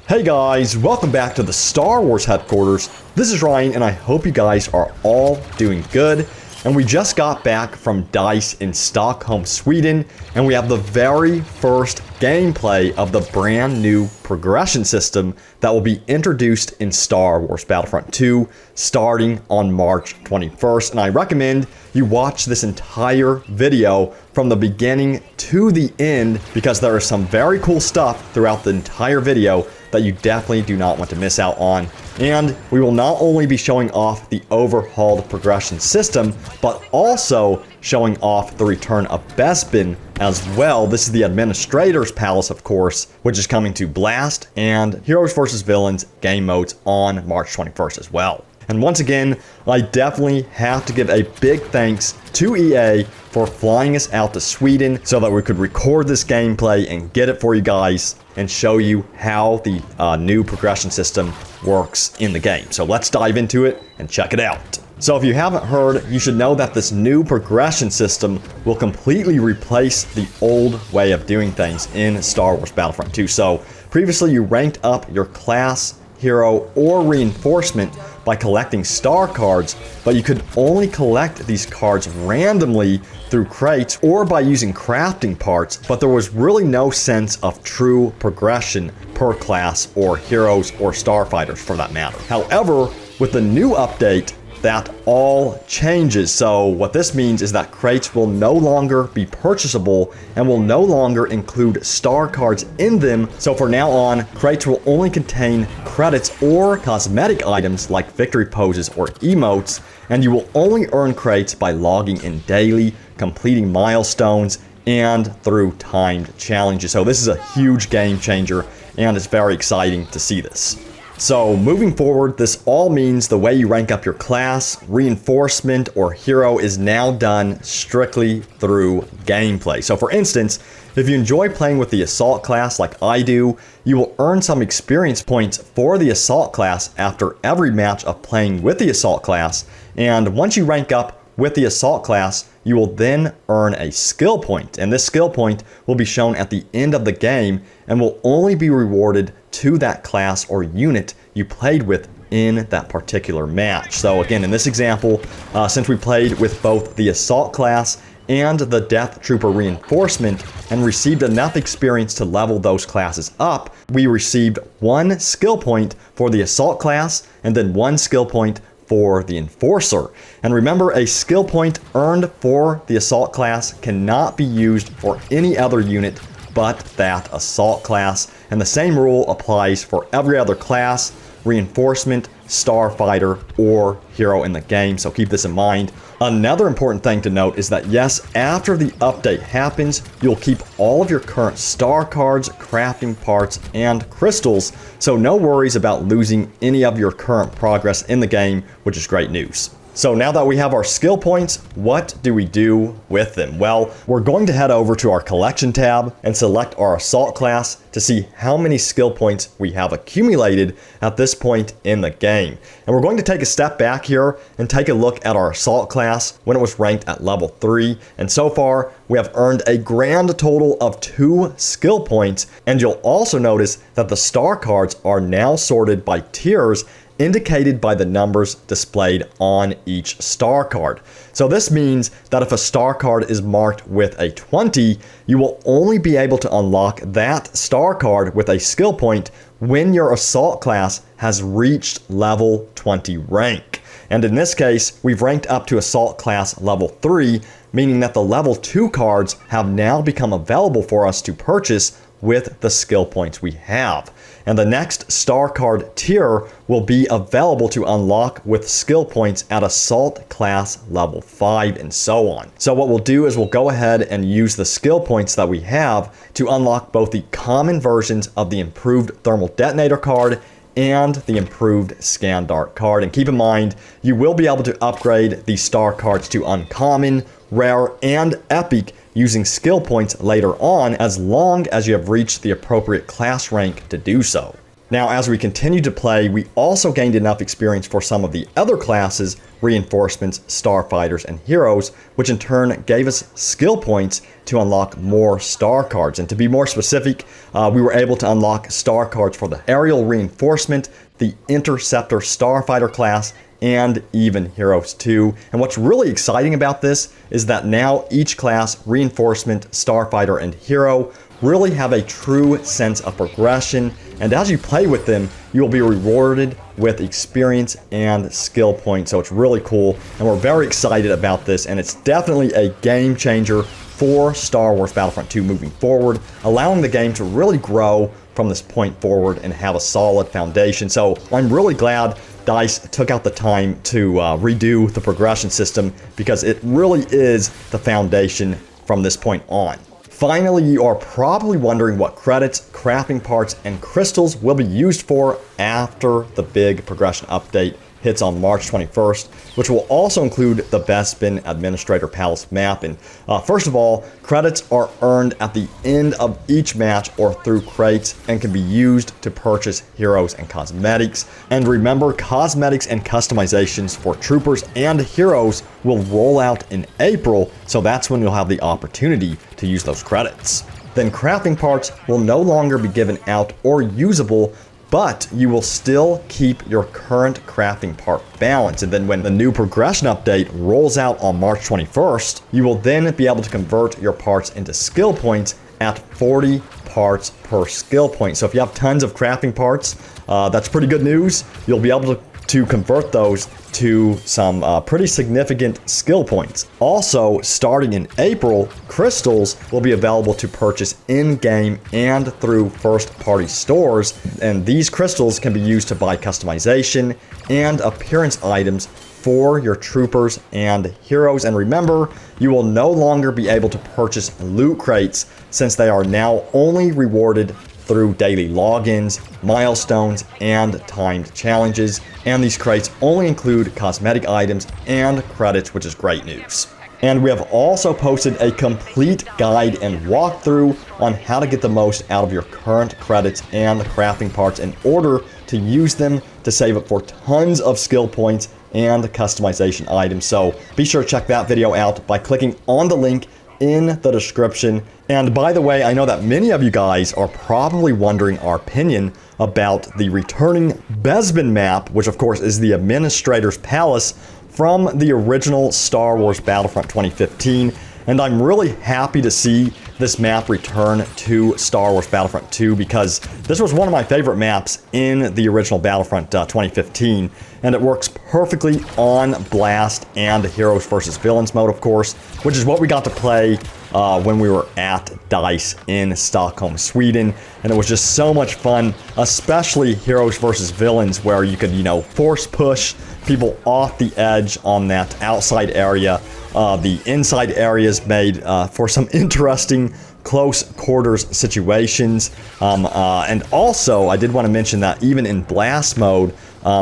Hey guys, welcome back to the Star Wars headquarters. This is Ryan and I hope you guys are all doing good. And we just got back from DICE in Stockholm, Sweden, and we have the very first gameplay of the brand new progression system that will be introduced in Star Wars Battlefront 2 starting on March 21st. And I recommend you watch this entire video from the beginning to the end because there is some very cool stuff throughout the entire video that you definitely do not want to miss out on. And we will not only be showing off the overhauled progression system, but also showing off the return of Bespin as well. This is the Administrator's Palace, of course, which is coming to Blast and Heroes vs. Villains game modes on March 21st as well. And once again, I definitely have to give a big thanks to EA for flying us out to Sweden so that we could record this gameplay and get it for you guys and show you how the new progression system works in the game. So let's dive into it and check it out. So if you haven't heard, you should know that this new progression system will completely replace the old way of doing things in Star Wars Battlefront 2. So previously you ranked up your class, hero, or reinforcement by collecting star cards, but you could only collect these cards randomly through crates or by using crafting parts, but there was really no sense of true progression per class or heroes or starfighters for that matter. However, with the new update, that all changes. So what this means is that crates will no longer be purchasable and will no longer include star cards in them. So for now on, crates will only contain credits or cosmetic items like victory poses or emotes, and you will only earn crates by logging in daily, completing milestones, and through timed challenges. So this is a huge game changer and it's very exciting to see this. So moving forward, this all means the way you rank up your class, reinforcement, or hero is now done strictly through gameplay. So for instance, if you enjoy playing with the Assault class like I do, you will earn some experience points for the Assault class after every match of playing with the Assault class. And once you rank up with the Assault class, you will then earn a skill point. And this skill point will be shown at the end of the game and will only be rewarded to that class or unit you played with in that particular match. So again, in this example, since we played with both the Assault class and the Death Trooper reinforcement and received enough experience to level those classes up, we received one skill point for the Assault class and then one skill point for the Enforcer. And remember, a skill point earned for the Assault class cannot be used for any other unit but that Assault class. And the same rule applies for every other class, reinforcement, starfighter, or hero in the game. So keep this in mind. Another important thing to note is that yes, after the update happens, you'll keep all of your current star cards, crafting parts, and crystals. So no worries about losing any of your current progress in the game, which is great news. So now that we have our skill points, what do we do with them? Well, we're going to head over to our collection tab and select our Assault class to see how many skill points we have accumulated at this point in the game. And we're going to take a step back here and take a look at our Assault class when it was ranked at level 3. And so far, we have earned a grand total of 2 skill points. And you'll also notice that the star cards are now sorted by tiers indicated by the numbers displayed on each star card. So this means that if a star card is marked with a 20, you will only be able to unlock that star card with a skill point when your Assault class has reached level 20 rank. And in this case, we've ranked up to Assault class level 3, meaning that the level 2 cards have now become available for us to purchase with the skill points we have. And the next star card tier will be available to unlock with skill points at Assault class level 5 and so on. So what we'll do is we'll go ahead and use the skill points that we have to unlock both the common versions of the improved thermal detonator card and the improved scan dart card. And keep in mind, you will be able to upgrade these star cards to uncommon, rare, and epic using skill points later on as long as you have reached the appropriate class rank to do so. Now, as we continued to play, we also gained enough experience for some of the other classes, reinforcements, starfighters, and heroes, which in turn gave us skill points to unlock more star cards. And to be more specific, we were able to unlock star cards for the aerial reinforcement, the interceptor starfighter class, and even heroes too. And what's really exciting about this is that now each class, reinforcement, starfighter, and hero, really have a true sense of progression, and as you play with them, you will be rewarded with experience and skill points. So it's really cool, and we're very excited about this, and it's definitely a game changer for Star Wars Battlefront 2 moving forward, allowing the game to really grow from this point forward and have a solid foundation. So I'm really glad DICE took out the time to redo the progression system, because it really is the foundation from this point on. Finally, you are probably wondering what credits, crafting parts, and crystals will be used for after the big progression update hits on March 21st, which will also include the Bespin Administrator Palace map. And first of all, credits are earned at the end of each match or through crates and can be used to purchase heroes and cosmetics. And remember, cosmetics and customizations for troopers and heroes will roll out in April, so that's when you'll have the opportunity to use those credits. Then crafting parts will no longer be given out or usable, but you will still keep your current crafting part balance. And then when the new progression update rolls out on March 21st, you will then be able to convert your parts into skill points at 40 parts per skill point. So if you have tons of crafting parts, that's pretty good news. You'll be able to convert those to some pretty significant skill points. Also, starting in April, crystals will be available to purchase in-game and through first-party stores, and these crystals can be used to buy customization and appearance items for your troopers and heroes. And remember, you will no longer be able to purchase loot crates, since they are now only rewarded through daily logins, milestones, and timed challenges, and these crates only include cosmetic items and credits, which is great news. And we have also posted a complete guide and walkthrough on how to get the most out of your current credits and crafting parts in order to use them to save up for tons of skill points and customization items. So be sure to check that video out by clicking on the link in the description. And by the way, I know that many of you guys are probably wondering our opinion about the returning Bespin map, which of course is the Administrator's Palace from the original Star Wars Battlefront 2015. And I'm really happy to see this map return to Star Wars Battlefront 2, because this was one of my favorite maps in the original Battlefront 2015, and it works perfectly on Blast and Heroes versus Villains mode, of course, which is what we got to play when we were at DICE in Stockholm, Sweden, and it was just so much fun, especially Heroes versus Villains, where you could, force push people off the edge on that outside area. The inside areas made for some interesting close quarters situations. And also, I did want to mention that even in Blast mode,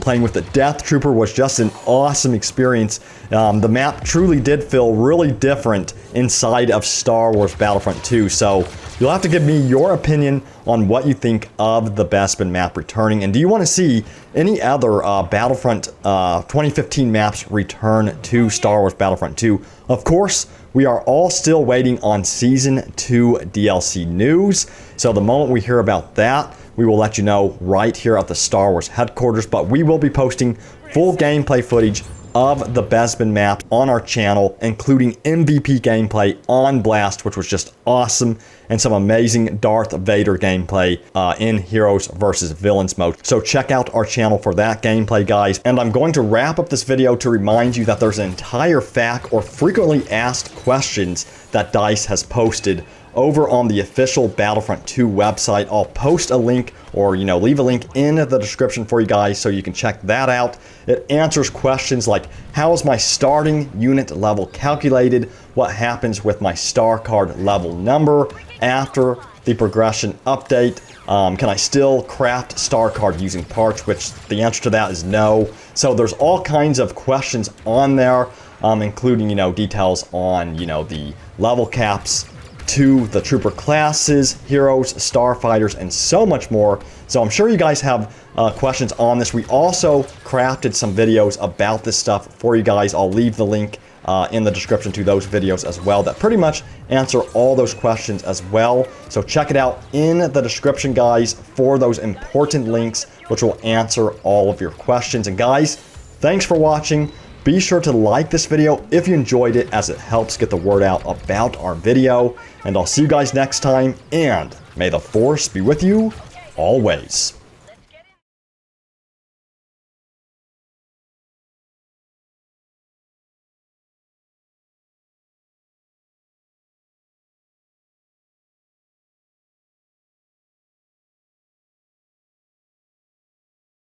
playing with the Death Trooper was just an awesome experience. The map truly did feel really different inside of Star Wars Battlefront 2. So you'll have to give me your opinion on what you think of the Bespin map returning. And do you want to see any other Battlefront 2015 maps return to Star Wars Battlefront 2? Of course, we are all still waiting on Season 2 DLC news. So the moment we hear about that, we will let you know right here at the Star Wars headquarters. But we will be posting full gameplay footage of the Bespin map on our channel, including MVP gameplay on Blast, which was just awesome, and some amazing Darth Vader gameplay in Heroes versus Villains mode. So check out our channel for that gameplay, guys. And I'm going to wrap up this video to remind you that there's an entire FAQ, or frequently asked questions, that DICE has posted over on the official Battlefront 2 website. I'll post a link, or leave a link in the description for you guys so you can check that out. It answers questions like, how is my starting unit level calculated? What happens with my star card level number after the progression update? Can I still craft star card using parts? Which the answer to that is no. So there's all kinds of questions on there, including details on the level caps, to the trooper classes, heroes, starfighters, and so much more. So I'm sure you guys have questions on this. We also crafted some videos about this stuff for you guys. I'll leave the link in the description to those videos as well that pretty much answer all those questions as well. So check it out in the description, guys, for those important links which will answer all of your questions. And guys, thanks for watching. Be sure to like this video if you enjoyed it, as it helps get the word out about our video. And I'll see you guys next time, and may the Force be with you always.